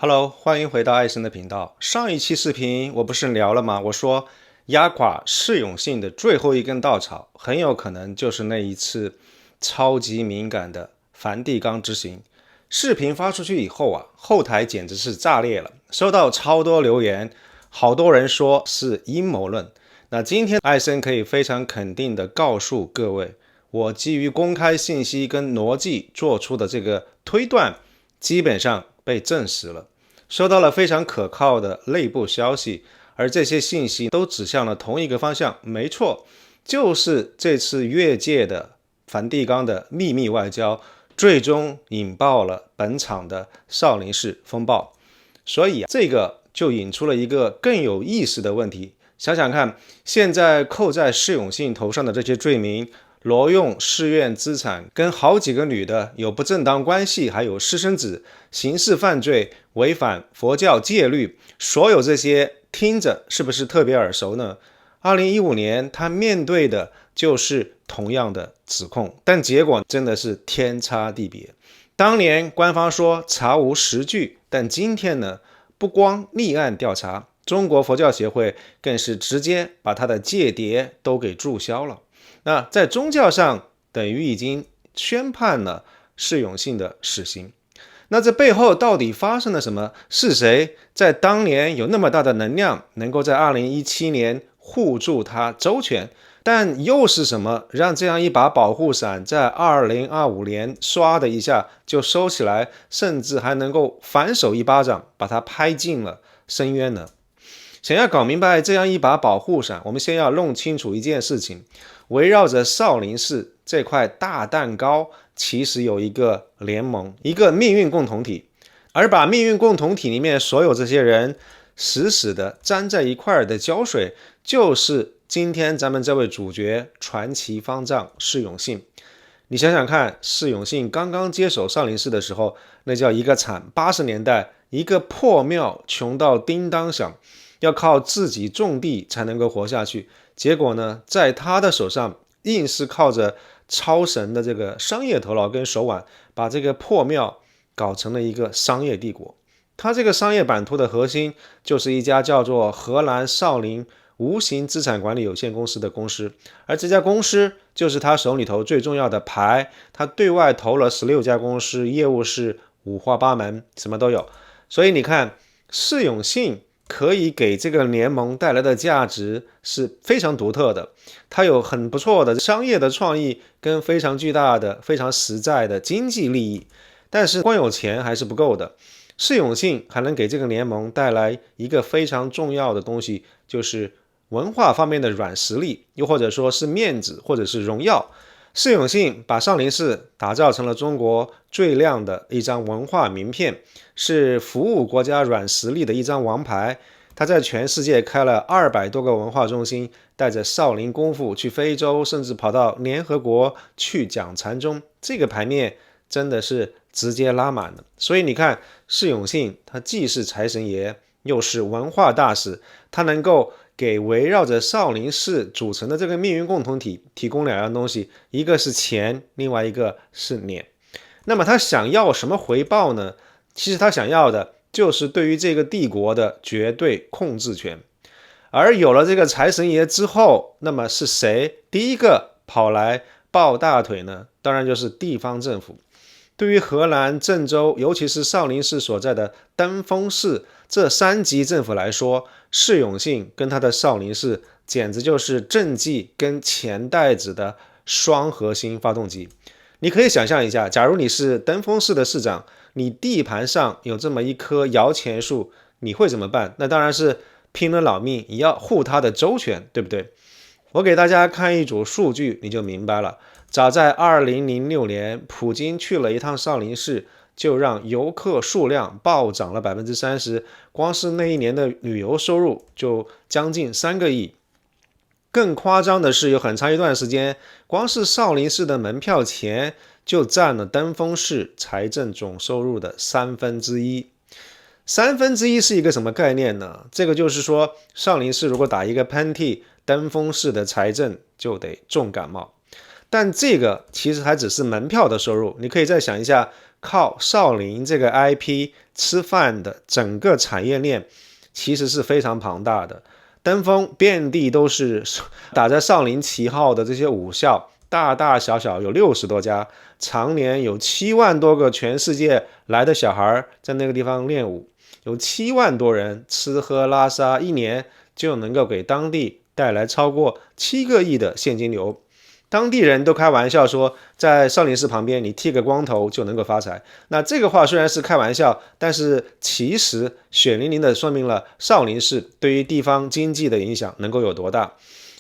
Hello，欢迎回到艾森的频道。上一期视频我不是聊了吗？我说压垮释永信的最后一根稻草，很有可能就是那一次超级敏感的梵蒂冈之行。视频发出去以后啊，后台简直是炸裂了，收到超多留言，好多人说是阴谋论。那今天艾森可以非常肯定地告诉各位，我基于公开信息跟逻辑做出的这个推断，基本上被证实了。收到了非常可靠的内部消息，而这些信息都指向了同一个方向，没错，就是这次越界的梵蒂冈的秘密外交，最终引爆了本场的少林寺风暴。所以这个就引出了一个更有意思的问题，想想看，现在扣在释永信头上的这些罪名，挪用寺院资产，跟好几个女的有不正当关系，还有私生子，刑事犯罪，违反佛教戒律，所有这些听着是不是特别耳熟呢？2015年他面对的就是同样的指控，但结果真的是天差地别。当年官方说查无实据，但今天呢，不光立案调查，中国佛教协会更是直接把他的戒牒都给注销了。那在宗教上等于已经宣判了释永信的死刑。那这背后到底发生了什么？是谁在当年有那么大的能量，能够在2017年护住他周全？但又是什么让这样一把保护伞在2025年唰的一下就收起来，甚至还能够反手一巴掌把他拍进了深渊呢？想要搞明白这样一把保护伞，我们先要弄清楚一件事情，围绕着少林寺这块大蛋糕，其实有一个联盟，一个命运共同体，而把命运共同体里面所有这些人死死的粘在一块的胶水，就是今天咱们这位主角传奇方丈释永信。你想想看，释永信刚刚接手少林寺的时候，那叫一个惨，80年代一个破庙，穷到叮当响，要靠自己种地才能够活下去。结果呢，在他的手上，硬是靠着超神的这个商业头脑跟手腕，把这个破庙搞成了一个商业帝国。他这个商业版图的核心，就是一家叫做荷兰少林无形资产管理有限公司的公司，而这家公司就是他手里头最重要的牌。他对外投了16家公司，业务是五花八门，什么都有。所以你看，释永信可以给这个联盟带来的价值是非常独特的，它有很不错的商业的创意跟非常巨大的非常实在的经济利益，但是光有钱还是不够的。释永信还能给这个联盟带来一个非常重要的东西，就是文化方面的软实力，又或者说是面子或者是荣耀。释永信把少林寺打造成了中国最亮的一张文化名片，是服务国家软实力的一张王牌。他在全世界开了200多个文化中心，带着少林功夫去非洲，甚至跑到联合国去讲禅宗，这个牌面真的是直接拉满了。所以你看，释永信他既是财神爷，又是文化大使，他能够给围绕着少林寺组成的这个命运共同体提供2样东西，一个是钱，另外一个是脸。那么他想要什么回报呢？其实他想要的就是对于这个帝国的绝对控制权。而有了这个财神爷之后，那么是谁第一个跑来抱大腿呢？当然就是地方政府。对于荷兰郑州，尤其是少林寺所在的登封市这3级政府来说，释永信跟他的少林寺简直就是政绩跟钱袋子的双核心发动机。你可以想象一下，假如你是登封市的市长，你地盘上有这么一棵摇钱树，你会怎么办？那当然是拼了老命也要护他的周全，对不对？我给大家看一组数据，你就明白了。早在2006年，普京去了一趟少林寺，就让游客数量暴涨了 30%， 光是那一年的旅游收入就将近3个亿。更夸张的是，有很长一段时间，光是少林寺的门票钱就占了登封市财政总收入的1/3。1/3是一个什么概念呢？这个就是说，少林寺如果打一个喷嚏，登封市的财政就得重感冒。但这个其实还只是门票的收入，你可以再想一下，靠少林这个 IP 吃饭的整个产业链其实是非常庞大的。登封遍地都是打着少林旗号的这些武校，大大小小有60多家，常年有7万多个全世界来的小孩在那个地方练武，有7万多人吃喝拉撒，一年就能够给当地带来超过7个亿的现金流。当地人都开玩笑说，在少林寺旁边你剃个光头就能够发财。那这个话虽然是开玩笑，但是其实血淋淋的说明了少林寺对于地方经济的影响能够有多大。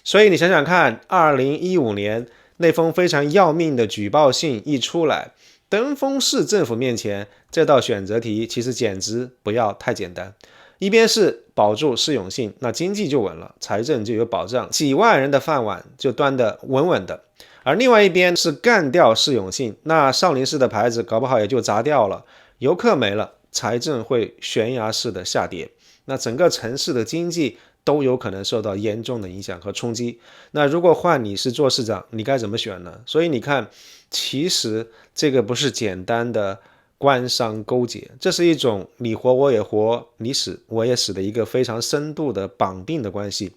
所以你想想看，2015年那封非常要命的举报信一出来，登封市政府面前这道选择题其实简直不要太简单。一边是保住适用性，那经济就稳了，财政就有保障，几万人的饭碗就端得稳稳的。而另外一边是干掉适用性，那少林寺的牌子搞不好也就砸掉了，游客没了，财政会悬崖式的下跌，那整个城市的经济都有可能受到严重的影响和冲击。那如果换你是做市长，你该怎么选呢？所以你看，其实这个不是简单的官商勾结，这是一种你活我也活，你死我也死的一个非常深度的绑定的关系。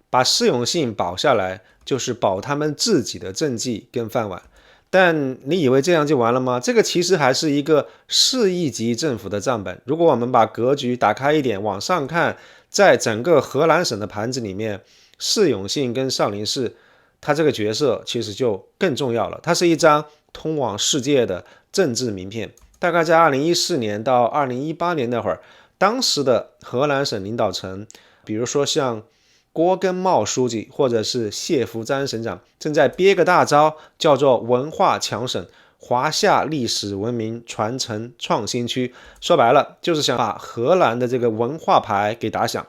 把适用性保下来，就是保他们自己的政绩跟饭碗。但你以为这样就完了吗？这个其实还是一个市一级政府的账本。如果我们把格局打开一点，往上看，在整个河南省的盘子里面，适用性跟少林寺，它这个角色其实就更重要了。它是一张通往世界的政治名片。大概在2014年到2018年那会儿，当时的河南省领导层，比如说像郭根茂书记或者是谢伏瞻省长，正在憋个大招，叫做文化强省，华夏历史文明传承创新区。说白了，就是想把荷兰的这个文化牌给打响。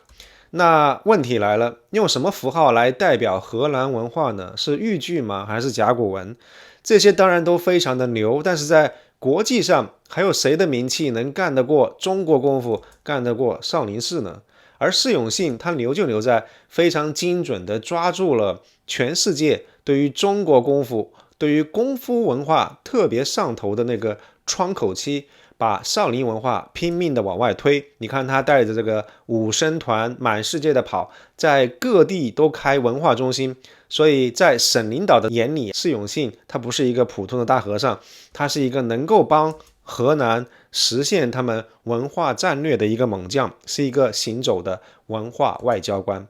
那问题来了，用什么符号来代表荷兰文化呢？是豫剧吗？还是甲骨文？这些当然都非常的牛，但是在国际上还有谁的名气能干得过中国功夫，干得过少林寺呢？而释永信他牛就牛在非常精准地抓住了全世界对于中国功夫、对于功夫文化特别上头的那个窗口期，把少林文化拼命地往外推。你看他带着这个武生团满世界的跑，在各地都开文化中心。所以在省领导的眼里，释永信他不是一个普通的大和尚，他是一个能够帮河南实现他们文化战略的一个猛将，是一个行走的文化外交官。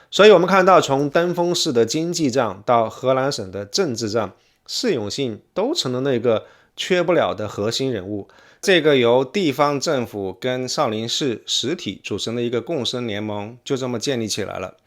所以我们看到，从登封市的经济账到河南省的政治账，释永信都成了那个缺不了的核心人物。这个由地方政府跟少林寺实体组成的一个共生联盟就这么建立起来了。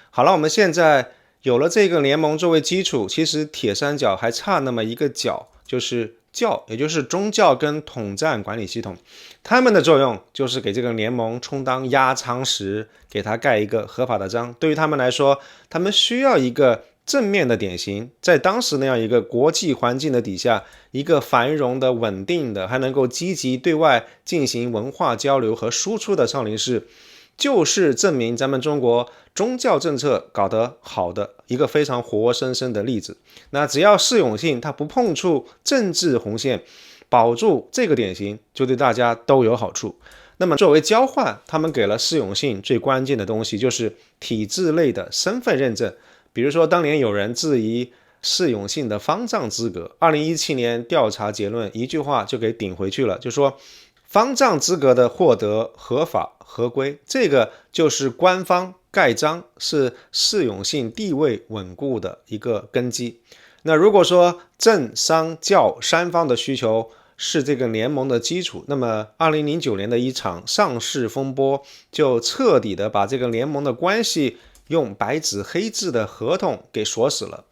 好了，我们现在有了这个联盟作为基础，其实铁三角还差那么一个角，就是教，也就是宗教跟统战管理系统。他们的作用就是给这个联盟充当压舱石，给他盖一个合法的章。对于他们来说，他们需要一个正面的典型，在当时那样一个国际环境的底下，一个繁荣的、稳定的，还能够积极对外进行文化交流和输出的少林寺，就是证明咱们中国宗教政策搞得好的一个非常活生生的例子。那只要释永信他不碰触政治红线，保住这个典型，就对大家都有好处。那么作为交换，他们给了释永信最关键的东西，就是体制类的身份认证。比如说当年有人质疑释永信的方丈资格，2017年调查结论一句话就给顶回去了，就说方丈资格的获得合法合规，这个就是官方盖章，是释永信地位稳固的一个根基。那如果说政商教三方的需求是这个联盟的基础，那么2009年的一场上市风波就彻底的把这个联盟的关系用白纸黑字的合同给锁死了。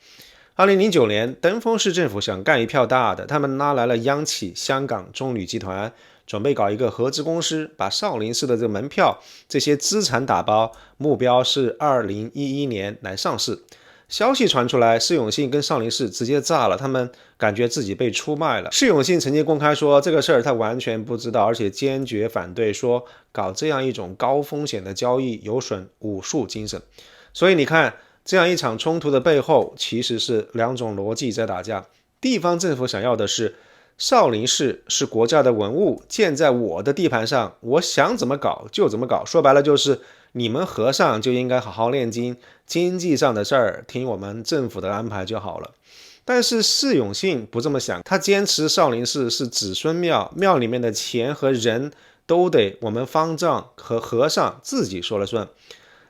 2009年，登封市政府想干一票大的，他们拉来了央企香港中旅集团，准备搞一个合资公司，把少林寺的这个门票这些资产打包，目标是2011年来上市。消息传出来，释永信跟少林寺直接炸了，他们感觉自己被出卖了。释永信曾经公开说这个事儿他完全不知道，而且坚决反对，说搞这样一种高风险的交易有损武术精神。所以你看，这样一场冲突的背后其实是两种逻辑在打架。地方政府想要的是少林寺是国家的文物，建在我的地盘上，我想怎么搞就怎么搞。说白了就是你们和尚就应该好好练经，经济上的事儿听我们政府的安排就好了。但是释永信不这么想，他坚持少林寺是子孙庙，庙里面的钱和人都得我们方丈和和尚自己说了算。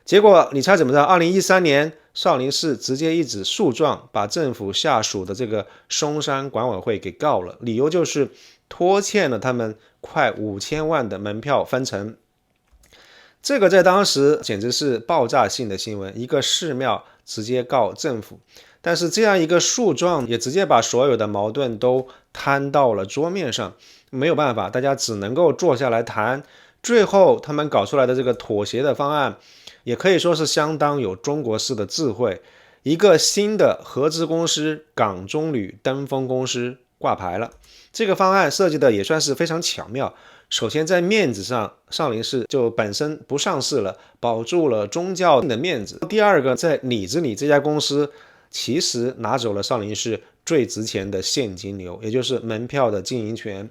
结果你猜怎么着？2013年，少林寺直接一纸诉状把政府下属的这个嵩山管委会给告了，理由就是拖欠了他们快5000万的门票分成。这个在当时简直是爆炸性的新闻，一个寺庙直接告政府。但是这样一个诉状也直接把所有的矛盾都摊到了桌面上，没有办法，大家只能够坐下来谈。最后他们搞出来的这个妥协的方案也可以说是相当有中国式的智慧。一个新的合资公司港中旅登峰公司挂牌了，这个方案设计的也算是非常巧妙。首先在面子上，少林寺就本身不上市了，保住了宗教的面子。第二个，在里子里这家公司其实拿走了少林寺最值钱的现金流，也就是门票的经营权。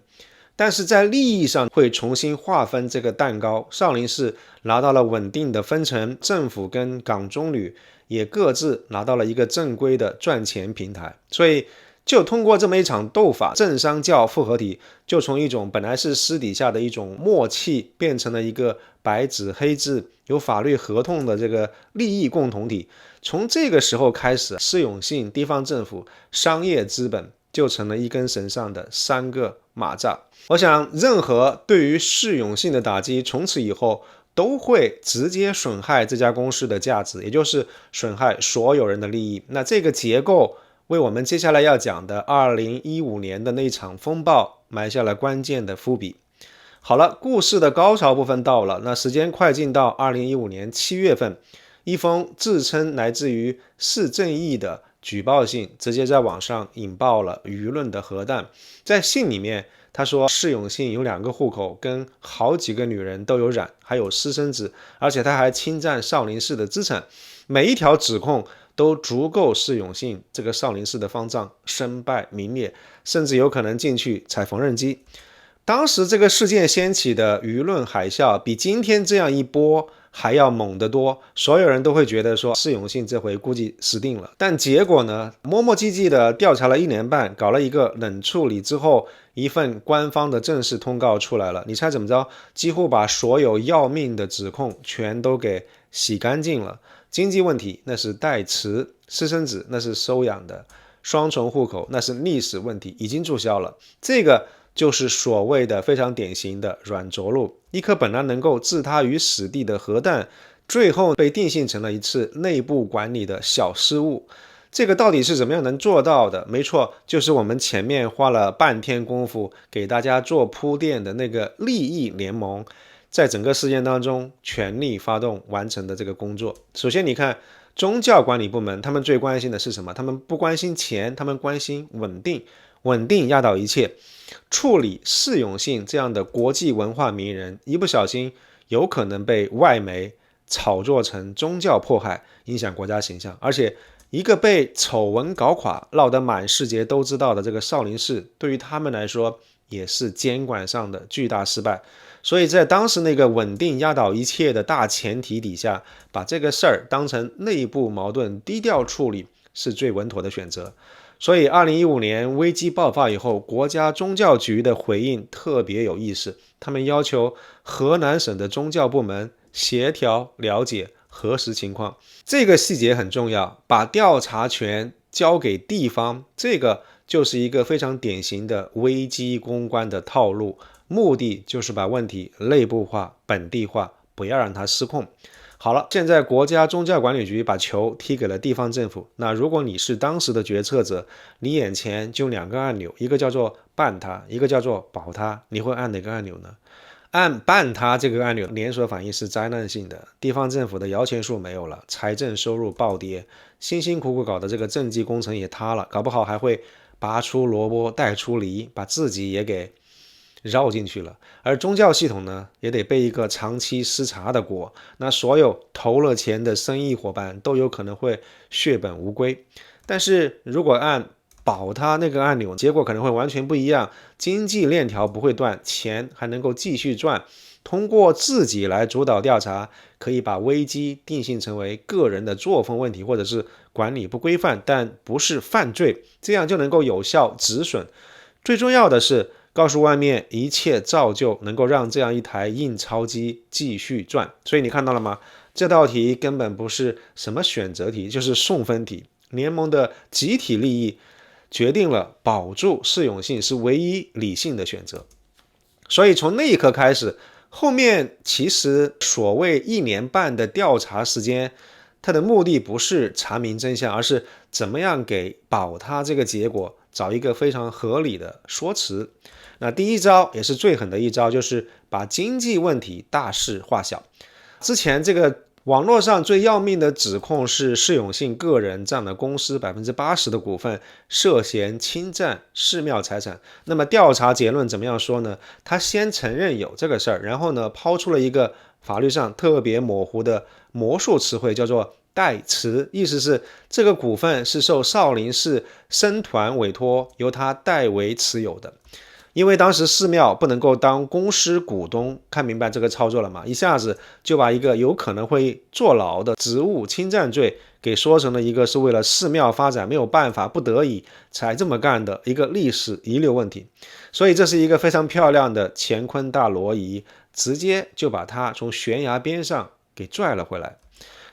但是在利益上会重新划分这个蛋糕，少林寺拿到了稳定的分成，政府跟港中旅也各自拿到了一个正规的赚钱平台。所以就通过这么一场斗法，政商教复合体就从一种本来是私底下的一种默契，变成了一个白纸黑字有法律合同的这个利益共同体。从这个时候开始，释永信、地方政府、商业资本就成了一根绳上的3个马蚱。我想任何对于释永信的打击，从此以后都会直接损害这家公司的价值，也就是损害所有人的利益。那这个结构为我们接下来要讲的2015年的那场风暴埋下了关键的伏笔。好了，故事的高潮部分到了，那时间快进到2015年7月份，一封自称来自于释正义的举报信直接在网上引爆了舆论的核弹。在信里面他说释永信有2个户口，跟好几个女人都有染，还有私生子，而且他还侵占少林寺的资产。每一条指控都足够释永信这个少林寺的方丈身败名裂，甚至有可能进去踩缝纫机。当时这个事件掀起的舆论海啸比今天这样一波还要猛得多，所有人都会觉得说释永信这回估计死定了。但结果呢，磨磨唧唧的调查了1年半，搞了一个冷处理之后，一份官方的正式通告出来了。你猜怎么着？几乎把所有要命的指控全都给洗干净了。经济问题那是代持，私生子那是收养的，双重户口那是历史问题，已经注销了。这个就是所谓的非常典型的软着陆，一颗本来能够置他于死地的核弹，最后被定性成了一次内部管理的小失误。这个到底是怎么样能做到的？没错，就是我们前面花了半天功夫给大家做铺垫的那个利益联盟，在整个事件当中全力发动完成的这个工作。首先你看宗教管理部门，他们最关心的是什么？他们不关心钱，他们关心稳定，稳定压倒一切。处理释永信这样的国际文化名人，一不小心有可能被外媒炒作成宗教迫害，影响国家形象。而且一个被丑闻搞垮，闹得满世界都知道的这个少林寺，对于他们来说也是监管上的巨大失败。所以在当时那个稳定压倒一切的大前提底下，把这个事儿当成内部矛盾低调处理是最稳妥的选择。所以2015年危机爆发以后，国家宗教局的回应特别有意思，他们要求河南省的宗教部门协调了解核实情况。这个细节很重要，把调查权交给地方，这个就是一个非常典型的危机公关的套路，目的就是把问题内部化、本地化，不要让它失控。好了，现在国家宗教管理局把球踢给了地方政府，那如果你是当时的决策者，你眼前就2个按钮，一个叫做办它，一个叫做保它，你会按哪个按钮呢？按办它这个按钮，连锁反应是灾难性的，地方政府的摇钱树没有了，财政收入暴跌，辛辛苦苦搞的这个政绩工程也塌了，搞不好还会拔出萝卜带出梨，把自己也给绕进去了。而宗教系统呢，也得背一个长期失察的锅，那所有投了钱的生意伙伴都有可能会血本无归。但是如果按保他那个按钮，结果可能会完全不一样，经济链条不会断，钱还能够继续赚。通过自己来主导调查，可以把危机定性成为个人的作风问题，或者是管理不规范，但不是犯罪，这样就能够有效止损。最重要的是，告诉外面一切照旧，能够让这样一台印钞机继续转。所以你看到了吗？这道题根本不是什么选择题，就是送分题。联盟的集体利益决定了保住适用性是唯一理性的选择。所以从那一刻开始，后面其实所谓1年半的调查时间，它的目的不是查明真相，而是怎么样给保他这个结果找一个非常合理的说辞。那第一招也是最狠的一招，就是把经济问题大事化小。之前这个网络上最要命的指控是释永信个人占了公司80%的股份，涉嫌侵占寺庙财产。那么调查结论怎么样说呢？他先承认有这个事儿，然后呢抛出了一个法律上特别模糊的魔术词汇，叫做代持，意思是这个股份是受少林寺僧团委托，由他代为持有的。因为当时寺庙不能够当公司股东，看明白这个操作了吗？一下子就把一个有可能会坐牢的职务侵占罪给说成了一个是为了寺庙发展没有办法不得已才这么干的一个历史遗留问题。所以这是一个非常漂亮的乾坤大挪移，直接就把他从悬崖边上给拽了回来。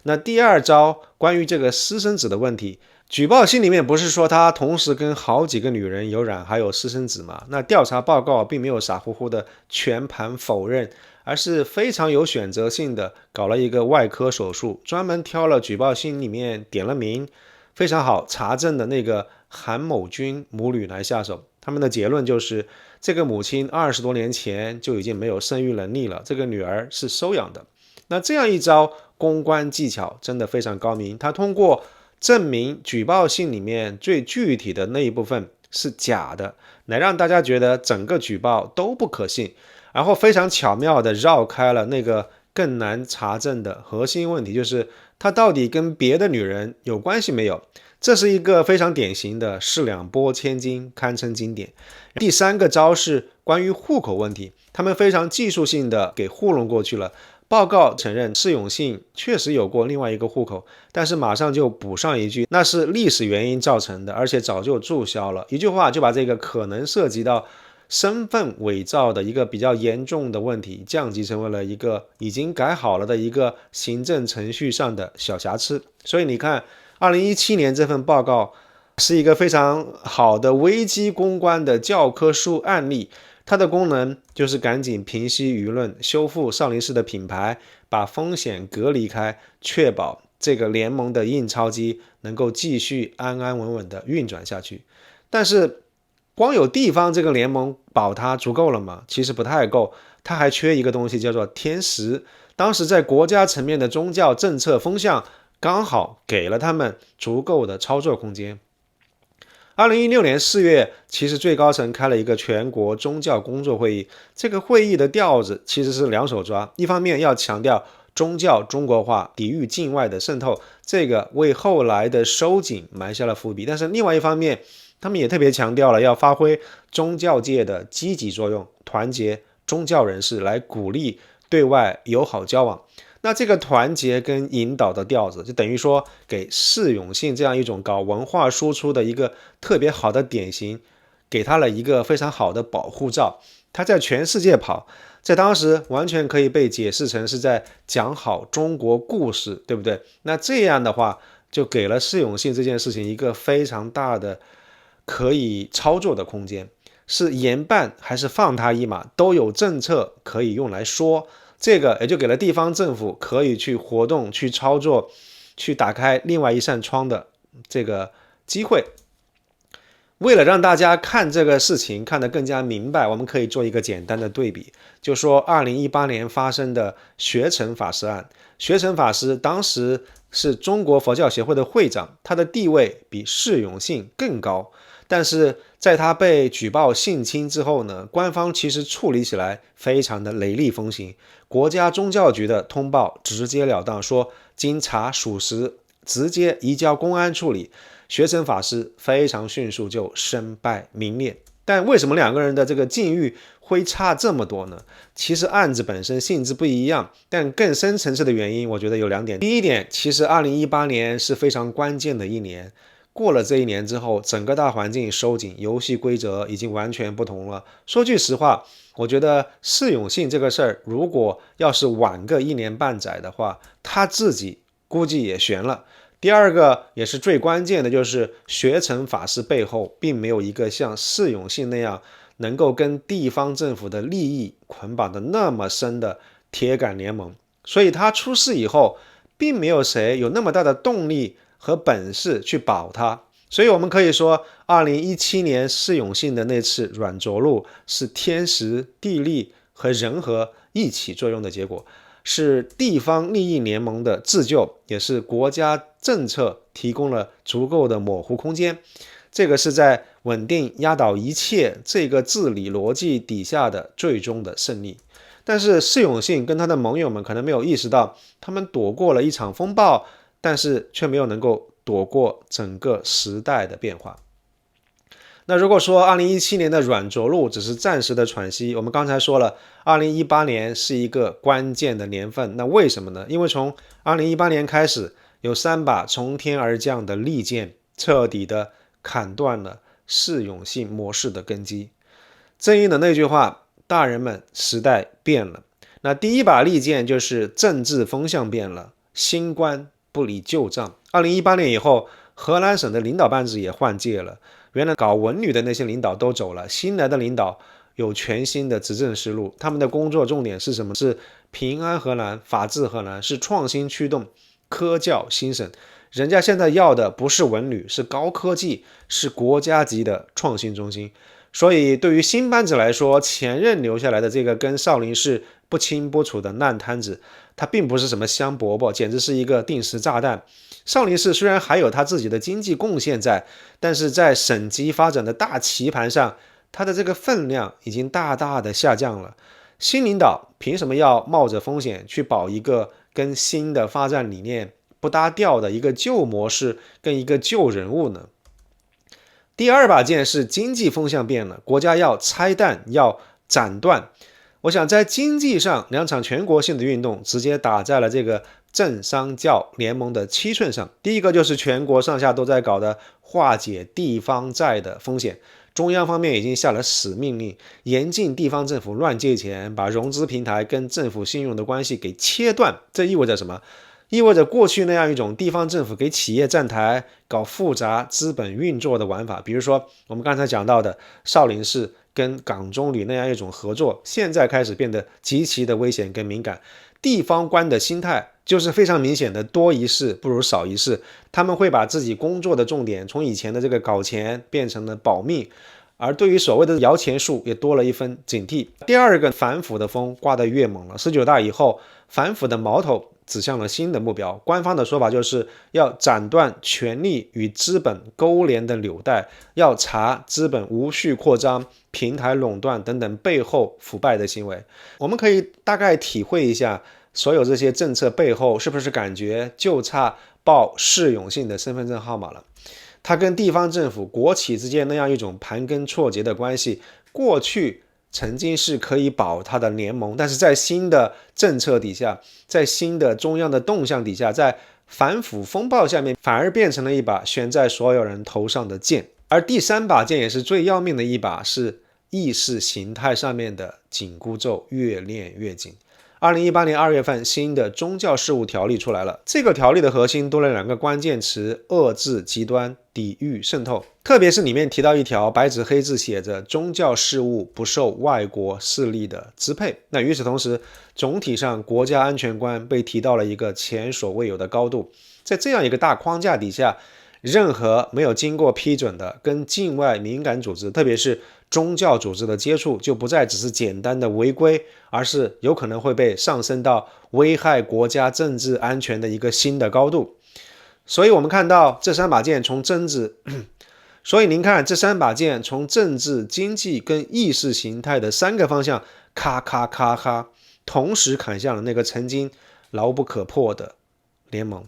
那第二招，关于这个私生子的问题，举报信里面不是说他同时跟好几个女人有染还有私生子吗？那调查报告并没有傻乎乎的全盘否认，而是非常有选择性的搞了一个外科手术，专门挑了举报信里面点了名非常好查证的那个韩某军母女来下手。他们的结论就是，这个母亲20多年前就已经没有生育能力了，这个女儿是收养的。那这样一招公关技巧真的非常高明，他通过证明举报信里面最具体的那一部分是假的，来让大家觉得整个举报都不可信，然后非常巧妙的绕开了那个更难查证的核心问题，就是他到底跟别的女人有关系没有。这是一个非常典型的四两拨千斤，堪称经典。第三个招是关于户口问题，他们非常技术性的给糊弄过去了。报告承认释永信确实有过另外一个户口，但是马上就补上一句，那是历史原因造成的，而且早就注销了。一句话就把这个可能涉及到身份伪造的一个比较严重的问题降级成为了一个已经改好了的一个行政程序上的小瑕疵。所以你看2017年这份报告是一个非常好的危机公关的教科书案例，它的功能就是赶紧平息舆论，修复少林寺的品牌，把风险隔离开，确保这个联盟的印钞机能够继续安安稳稳的运转下去。但是光有地方这个联盟保它足够了吗？其实不太够，它还缺一个东西叫做天时。当时在国家层面的宗教政策风向刚好给了他们足够的操作空间。2016年4月，其实最高层开了一个全国宗教工作会议，这个会议的调子其实是两手抓，一方面要强调宗教中国化，抵御境外的渗透，这个为后来的收紧埋下了伏笔，但是另外一方面他们也特别强调了要发挥宗教界的积极作用，团结宗教人士来鼓励对外友好交往。那这个团结跟引导的调子，就等于说给释永信这样一种搞文化输出的一个特别好的典型，给他了一个非常好的保护罩。他在全世界跑，在当时完全可以被解释成是在讲好中国故事，对不对？那这样的话，就给了释永信这件事情一个非常大的可以操作的空间，是严办还是放他一马，都有政策可以用来说。这个也就给了地方政府可以去活动、去操作、去打开另外一扇窗的这个机会。为了让大家看这个事情看得更加明白，我们可以做一个简单的对比，就说2018年发生的学成法师案。学成法师当时是中国佛教协会的会长，他的地位比释永信更高，但是在他被举报性侵之后呢，官方其实处理起来非常的雷厉风行。国家宗教局的通报直截了当说，经查属实，直接移交公安处理。学成法师非常迅速就身败名裂。但为什么两个人的这个境遇会差这么多呢？其实案子本身性质不一样，但更深层次的原因，我觉得有2点。第一点，其实2018年是非常关键的一年，过了这一年之后，整个大环境收紧，游戏规则已经完全不同了。说句实话，我觉得释永信这个事儿，如果要是晚个1年半载的话，他自己估计也悬了。第二个也是最关键的，就是学成法师背后并没有一个像释永信那样能够跟地方政府的利益捆绑的那么深的铁杆联盟，所以他出事以后，并没有谁有那么大的动力和本事去保他。所以我们可以说2017年释永信的那次软着陆是天时地利和人和一起作用的结果，是地方利益联盟的自救，也是国家政策提供了足够的模糊空间。这个是在稳定压倒一切这个治理逻辑底下的最终的胜利。但是释永信跟他的盟友们可能没有意识到，他们躲过了一场风暴，但是却没有能够躲过整个时代的变化。那如果说2017年的软着陆只是暂时的喘息，我们刚才说了2018年是一个关键的年份，那为什么呢？因为从2018年开始，有3把从天而降的利剑彻底的砍断了释永信模式的根基。正应的那句话，大人们，时代变了。那第一把利剑就是政治风向变了，新官不理旧账。2018年以后，河南省的领导班子也换届了，原来搞文旅的那些领导都走了，新来的领导有全新的执政思路，他们的工作重点是什么？是平安河南、法治河南，是创新驱动、科教兴省。人家现在要的不是文旅，是高科技，是国家级的创新中心。所以对于新班子来说，前任留下来的这个跟少林寺不清不楚的烂摊子，它并不是什么香饽饽，简直是一个定时炸弹。少林寺虽然还有它自己的经济贡献在，但是在省级发展的大棋盘上，它的这个分量已经大大的下降了。新领导凭什么要冒着风险去保一个跟新的发展理念不搭调的一个旧模式跟一个旧人物呢？第二把剑是经济风向变了，国家要拆弹，要斩断。我想在经济上，2场全国性的运动直接打在了这个政商教联盟的7寸上。第一个就是全国上下都在搞的化解地方债的风险，中央方面已经下了死命令，严禁地方政府乱借钱，把融资平台跟政府信用的关系给切断。这意味着什么？意味着过去那样一种地方政府给企业站台、搞复杂资本运作的玩法，比如说我们刚才讲到的少林寺跟港中旅那样一种合作，现在开始变得极其的危险跟敏感。地方官的心态就是非常明显的多一事不如少一事，他们会把自己工作的重点从以前的这个搞钱变成了保命，而对于所谓的摇钱树也多了一分警惕。第二个，反腐的风刮得越猛了。19大以后，反腐的矛头指向了新的目标，官方的说法就是要斩断权力与资本勾连的纽带，要查资本无序扩张、平台垄断等等背后腐败的行为。我们可以大概体会一下，所有这些政策背后是不是感觉就差报释永信的身份证号码了？他跟地方政府、国企之间那样一种盘根错节的关系，过去曾经是可以保他的联盟，但是在新的政策底下，在新的中央的动向底下，在反腐风暴下面，反而变成了一把悬在所有人头上的剑。而第3把剑也是最要命的一把，是意识形态上面的紧箍咒越练越紧。2018年2月份，新的宗教事务条例出来了。这个条例的核心多了2个关键词：遏制极端、抵御渗透。特别是里面提到一条，白纸黑字写着宗教事务不受外国势力的支配。那与此同时，总体上国家安全观被提到了一个前所未有的高度。在这样一个大框架底下，任何没有经过批准的跟境外敏感组织，特别是宗教组织的接触，就不再只是简单的违规，而是有可能会被上升到危害国家政治安全的一个新的高度。所以我们看到这3把剑从政治所以您看这3把剑从政治、经济跟意识形态的3个方向咔咔咔咔同时砍向了那个曾经牢不可破的联盟。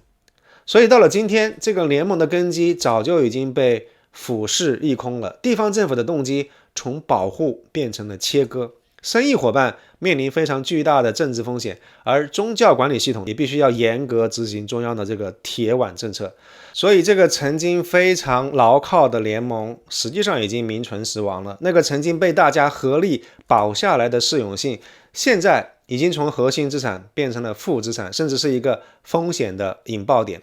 所以到了今天，这个联盟的根基早就已经被腐蚀一空了。地方政府的动机从保护变成了切割，生意伙伴面临非常巨大的政治风险，而宗教管理系统也必须要严格执行中央的这个铁腕政策。所以这个曾经非常牢靠的联盟，实际上已经名存实亡了。那个曾经被大家合力保下来的世永信，现在已经从核心资产变成了负资产，甚至是一个风险的引爆点。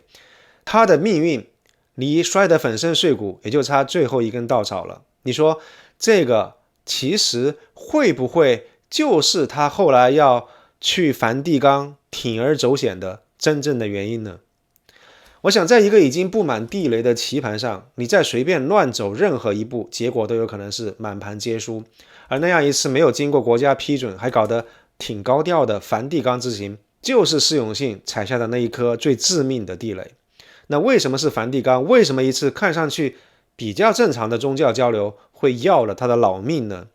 它的命运离摔得粉身碎骨也就差最后一根稻草了。你说这个其实会不会就是他后来要去梵蒂冈铤而走险的真正的原因呢？我想在一个已经布满地雷的棋盘上，你再随便乱走任何一步，结果都有可能是满盘皆输。而那样一次没有经过国家批准，还搞得挺高调的梵蒂冈之行，就是世永信踩下的那一颗最致命的地雷。那为什么是梵蒂冈？为什么一次看上去比较正常的宗教交流会要了他的老命呢？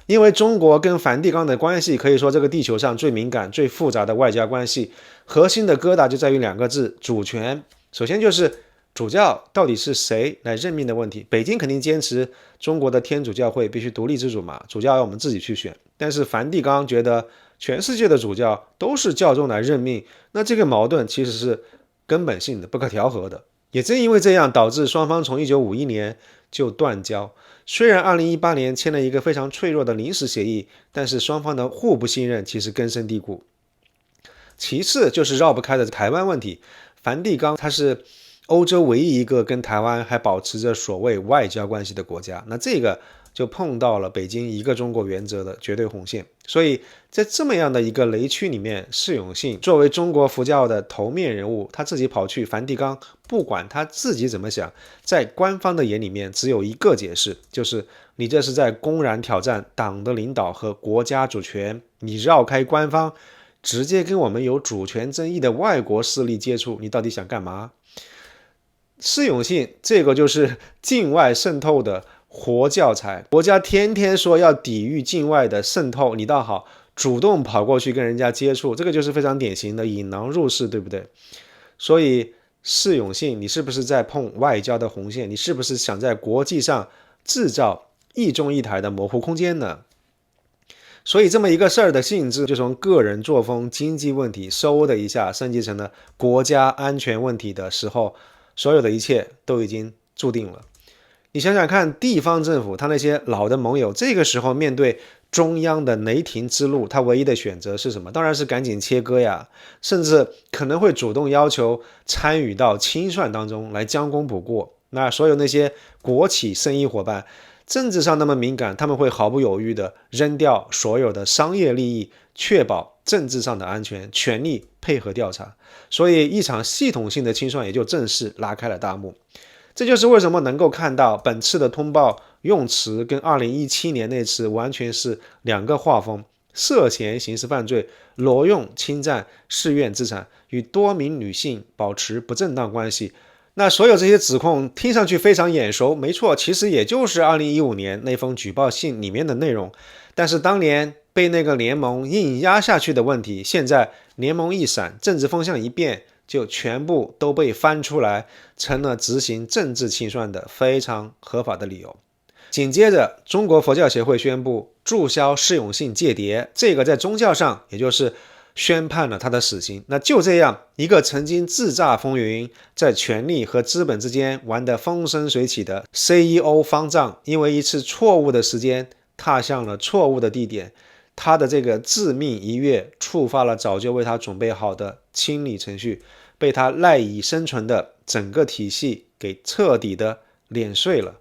因为中国跟梵蒂冈的关系可以说这个地球上最敏感、最复杂的外交关系，核心的疙瘩就在于两个字：主权。首先就是主教到底是谁来任命的问题。北京肯定坚持中国的天主教会必须独立自主嘛，主教要我们自己去选。但是梵蒂冈觉得全世界的主教都是教宗来任命，那这个矛盾其实是根本性的、不可调和的。也正因为这样，导致双方从1951年就断交。虽然2018年签了一个非常脆弱的临时协议，但是双方的互不信任其实根深蒂固。其次就是绕不开的台湾问题。梵蒂冈它是欧洲唯一一个跟台湾还保持着所谓外交关系的国家，那这个就碰到了北京一个中国原则的绝对红线。所以在这么样的一个雷区里面，世永信作为中国佛教的头面人物，他自己跑去梵蒂冈，不管他自己怎么想，在官方的眼里面只有一个解释，就是你这是在公然挑战党的领导和国家主权，你绕开官方，直接跟我们有主权争议的外国势力接触，你到底想干嘛？世永信这个就是境外渗透的活教材，国家天天说要抵御境外的渗透，你倒好，主动跑过去跟人家接触，这个就是非常典型的引狼入室，对不对？所以世永信，你是不是在碰外交的红线？你是不是想在国际上制造一中一台的模糊空间呢？所以这么一个事儿的性质，就从个人作风、经济问题嗖的一下升级成了国家安全问题的时候，所有的一切都已经注定了。你想想看，地方政府他那些老的盟友，这个时候面对中央的雷霆之路，他唯一的选择是什么？当然是赶紧切割呀，甚至可能会主动要求参与到清算当中来将功补过。那所有那些国企生意伙伴，政治上那么敏感，他们会毫不犹豫地扔掉所有的商业利益，确保政治上的安全，全力配合调查。所以一场系统性的清算也就正式拉开了大幕。这就是为什么能够看到本次的通报用词跟2017年那次完全是两个画风，涉嫌刑事犯罪，挪用侵占寺院资产，与多名女性保持不正当关系。那所有这些指控听上去非常眼熟，没错，其实也就是2015年那封举报信里面的内容。但是当年被那个联盟硬压下去的问题，现在联盟一闪，政治风向一变，就全部都被翻出来，成了执行政治清算的非常合法的理由。紧接着，中国佛教协会宣布注销世永信戒牒，这个在宗教上也就是宣判了他的死刑。那就这样，一个曾经叱咤风云，在权力和资本之间玩得风生水起的 CEO 方丈，因为一次错误的时间踏向了错误的地点，他的这个致命一跃触发了早就为他准备好的清理程序，被他赖以生存的整个体系给彻底的碾碎了。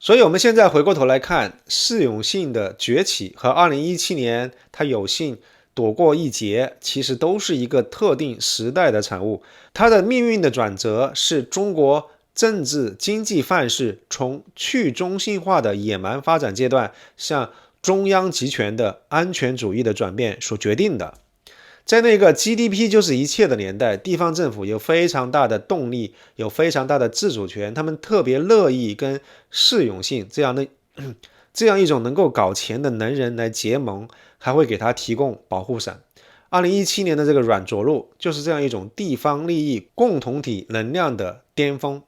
所以我们现在回过头来看，世永信的崛起和2017年他有幸躲过一劫，其实都是一个特定时代的产物。他的命运的转折是中国政治经济范式从去中心化的野蛮发展阶段向中央集权的安全主义的转变所决定的。在那个 GDP 就是一切的年代，地方政府有非常大的动力，有非常大的自主权，他们特别乐意跟世永信这样一种能够搞钱的能人来结盟，还会给他提供保护伞。2017年的这个软着陆就是这样一种地方利益共同体能量的巅峰，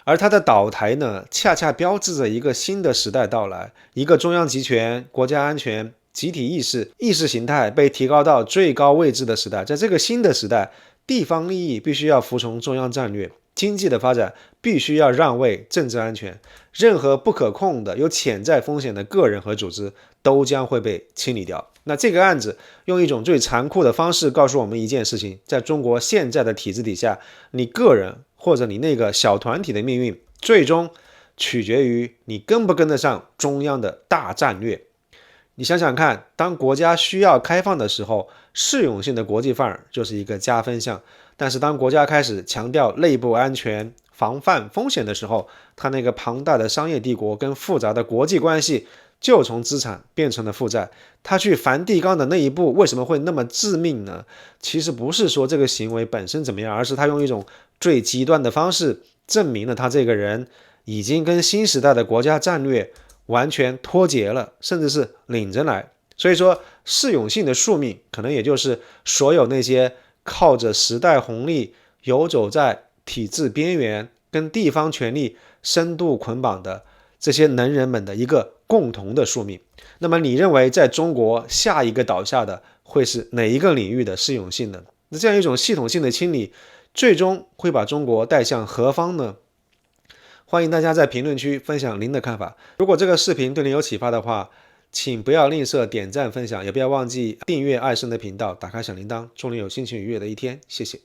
而它的倒台呢，恰恰标志着一个新的时代到来，一个中央集权、国家安全、集体意识、意识形态被提高到最高位置的时代。在这个新的时代，地方利益必须要服从中央战略，经济的发展必须要让位政治安全，任何不可控的有潜在风险的个人和组织都将会被清理掉。那这个案子用一种最残酷的方式告诉我们一件事情，在中国现在的体制底下，你个人或者你那个小团体的命运最终取决于你跟不跟得上中央的大战略。你想想看，当国家需要开放的时候，适用性的国际范儿就是一个加分项，但是当国家开始强调内部安全、防范风险的时候，它那个庞大的商业帝国跟复杂的国际关系就从资产变成了负债。他去梵蒂冈的那一步为什么会那么致命呢？其实不是说这个行为本身怎么样，而是他用一种最极端的方式证明了他这个人已经跟新时代的国家战略完全脱节了，甚至是领着来。所以说适用性的宿命可能也就是所有那些靠着时代红利游走在体制边缘跟地方权力深度捆绑的这些能人们的一个共同的宿命。那么你认为在中国下一个倒下的会是哪一个领域的适用性呢？那这样一种系统性的清理最终会把中国带向何方呢？欢迎大家在评论区分享您的看法。如果这个视频对您有启发的话，请不要吝啬点赞分享，也不要忘记订阅爱生的频道，打开小铃铛，祝您有心情愉悦的一天。谢谢。